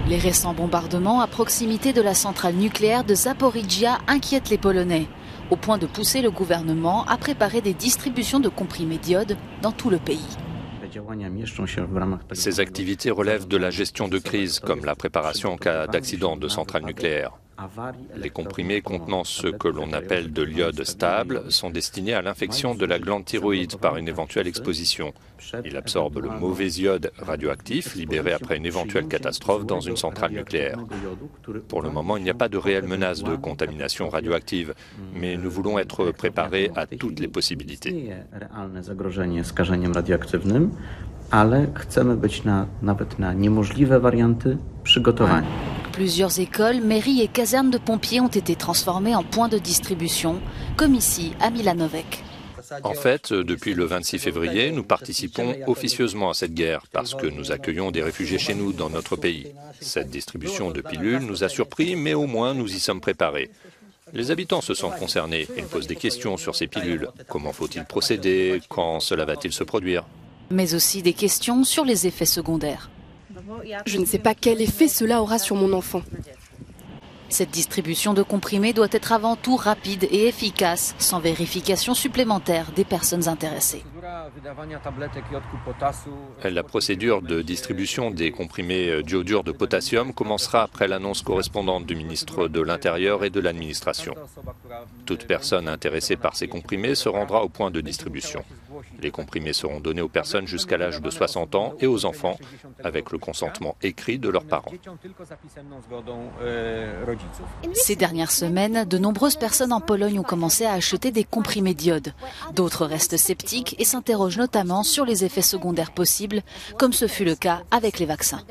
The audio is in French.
Les récents bombardements à proximité de la centrale nucléaire de Zaporizhia inquiètent les Polonais, au point de pousser le gouvernement à préparer des distributions de comprimés d'iode dans tout le pays. Ces activités relèvent de la gestion de crise, comme la préparation en cas d'accident de centrale nucléaire. Les comprimés contenant ce que l'on appelle de l'iode stable sont destinés à l'infection de la glande thyroïde par une éventuelle exposition. Il absorbe le mauvais iode radioactif libéré après une éventuelle catastrophe dans une centrale nucléaire. Pour le moment, il n'y a pas de réelle menace de contamination radioactive, mais nous voulons être préparés à toutes les possibilités. Ale chcemy być nawet na niemożliwe warianty przygotowani. Plusieurs écoles, mairies et casernes de pompiers ont été transformées en points de distribution, comme ici à Milanovec. En fait, depuis le 26 février, nous participons officieusement à cette guerre parce que nous accueillons des réfugiés chez nous dans notre pays. Cette distribution de pilules nous a surpris, mais au moins nous y sommes préparés. Les habitants se sentent concernés et posent des questions sur ces pilules. Comment faut-il procéder? Quand cela va-t-il se produire? Mais aussi des questions sur les effets secondaires. Je ne sais pas quel effet cela aura sur mon enfant. Cette distribution de comprimés doit être avant tout rapide et efficace, sans vérification supplémentaire des personnes intéressées. La procédure de distribution des comprimés d'iodure de potassium commencera après l'annonce correspondante du ministre de l'Intérieur et de l'Administration. Toute personne intéressée par ces comprimés se rendra au point de distribution. Les comprimés seront donnés aux personnes jusqu'à l'âge de 60 ans et aux enfants, avec le consentement écrit de leurs parents. Ces dernières semaines, de nombreuses personnes en Pologne ont commencé à acheter des comprimés d'iode. D'autres restent sceptiques et s'interrogent notamment sur les effets secondaires possibles, comme ce fut le cas avec les vaccins.